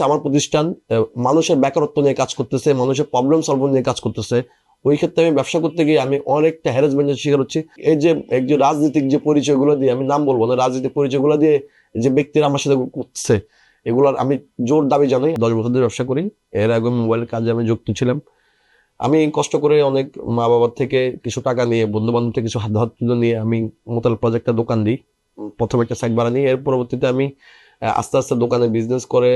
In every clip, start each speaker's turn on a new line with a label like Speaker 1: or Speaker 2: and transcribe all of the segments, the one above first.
Speaker 1: আমার প্রতিষ্ঠান মানুষের বেকারত্ব নিয়ে কাজ করতেছে, মানুষের প্রবলেম সলভ নিয়ে কাজ করতেছে। ওই ক্ষেত্রে আমি ব্যবসা করতে গিয়ে আমি অনেকটা হ্যারাসমেন্টের শিকার হচ্ছি। এই যে রাজনৈতিক যে পরিচয়গুলো দিয়ে, আমি নাম বলবো না, রাজনৈতিক পরিচয়গুলো দিয়ে যে ব্যক্তিরা আমার সাথে করতেছে, এগুলোর আমি জোর দাবি জানাই। 10 বছর ধরে ব্যবসা করি। এর আগে মোবাইলের কাজে আমি যুক্ত ছিলাম। আমি কষ্ট করে অনেক মা বাবার থেকে কিছু টাকা নিয়ে, বন্ধু বান্ধব থেকে কিছু হাত তুলে নিয়ে আমি মোতাল প্রজেক্টে দোকান দিই। প্রথমে একটা সাইট ভাড়া নিই, এর পরবর্তীতে আমি আস্তে আস্তে দোকানে বিজনেস করে,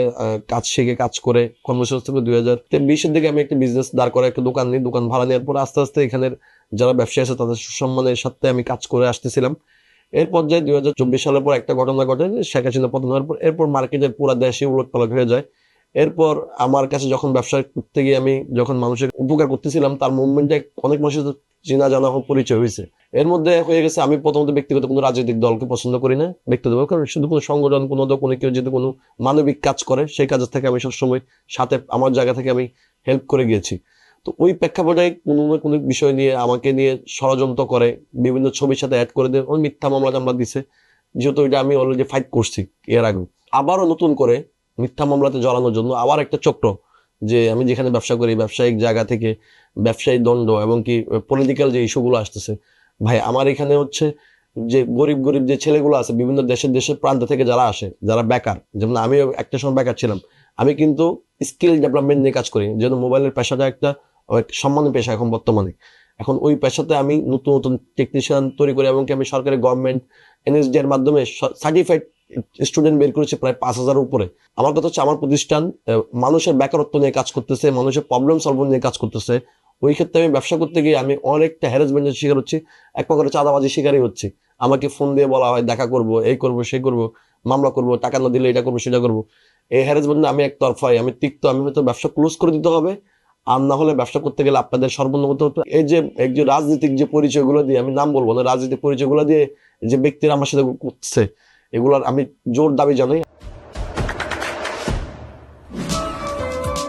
Speaker 1: কাজ শিখে কাজ করে, কর্মসংস্থান 2020-এর দিকে আমি একটা বিজনেস দাঁড় করে একটা দোকান নিই। দোকান ভাড়া নেওয়ার পর আস্তে আস্তে এখানের যারা ব্যবসায়ী আছে তাদের সুসম্মানের সাথে আমি কাজ করে আসতেছিলাম। এর পর্যায়ে 2024 সালের পর একটা ঘটনা ঘটে, শেখ হাসিনা পতন হওয়ার পর এরপর মার্কেটের পুরো দেশে উলটপালট হয়ে যায়। এরপর আমার কাছে যখন ব্যবসা করতে গিয়ে আমি যখন মানুষের উপকার করতেছিলাম, তার মুভমেন্টে অনেক মানুষের সাথে চেনা জানা পরিচয় হয়েছে। এর মধ্যে হয়ে গেছে আমি প্রথমত ব্যক্তিগত কোনো রাজনৈতিক দলকে পছন্দ করি না, ব্যক্তিগত, কারণ শুধু কোনো সংগঠন, কোনো কেউ যদি কোনো মানবিক কাজ করে সেই কাজের থেকে আমি সবসময় সাথে আমার জায়গা থেকে আমি হেল্প করে গিয়েছি। তো ওই প্রেক্ষাপটে কোনো বিষয় নিয়ে আমাকে নিয়ে ষড়যন্ত্র করে, বিভিন্ন ছবির সাথে অ্যাড করে দিয়ে ওই মিথ্যা মামলা টামলা দিছে। যেহেতু এটা আমি অলরেডি ফাইট করছি এর আগে, আবারও নতুন করে মিথ্যা মামলাতে জড়ানোর জন্য আবার একটা চক্র, যে আমি যেখানে ব্যবসা করি ব্যবসায়িক জায়গা থেকে ব্যবসায়ী দণ্ড এবং কি পলিটিক্যাল যে ইস্যুগুলো আসতেছে, ভাই আমার এখানে হচ্ছে যে গরিব গরিব যে ছেলেগুলো আছে বিভিন্ন দেশের প্রান্ত থেকে যারা আসে, যারা বেকার, যেমন আমি একটা সময় বেকার ছিলাম, আমি কিন্তু স্কিল ডেভেলপমেন্ট নিয়ে কাজ করি। যেহেতু মোবাইলের পেশাটা একটা সম্মানের পেশা এখন বর্তমানে, এখন ওই পেশাতে আমি নতুন নতুন টেকনিশিয়ান তৈরি করি এবং কি আমি সরকারি গভর্নমেন্ট এনএসডি এর মাধ্যমে সার্টিফাইড স্টুডেন্ট বের করেছে প্রায় 5,000-এর উপরে। আমার কথা হচ্ছে আমার প্রতিষ্ঠান মানুষের বেকারত্ব নিয়ে কাজ করতেছে, মানুষের প্রবলেম সলভ নিয়ে কাজ করতেছে। ওই ক্ষেত্রে আমি ব্যবসা করতে গিয়ে আমি অনেকটা হ্যারাসমেন্টের শিকার হচ্ছি, এক প্রকারের চাঁদাবাজি শিকারই হচ্ছে। আমাকে ফোন দিয়ে বলা হয় দেখা করব, এই করব, সেই করব, মামলা করব, টাকা না দিলে এটা করবো সেটা করবো। এই হ্যারাসমেন্ট আমি একতরফাই, আমি তিক্ত, আমি হয়তো ব্যবসা ক্লোজ করে দিতে হবে, আর না হলে ব্যবসা করতে গেলে আপনাদের সর্বন্নত হতো। এই যে রাজনৈতিক যে পরিচয়গুলো দিয়ে, আমি নাম বলবো না, রাজনৈতিক পরিচয়গুলো দিয়ে যে ব্যক্তিরা আমার সাথে করছে, এগুলার আমি জোর দাবি জানাই।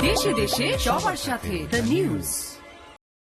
Speaker 2: দেশে দেশে সবার সাথে দ্য নিউজ।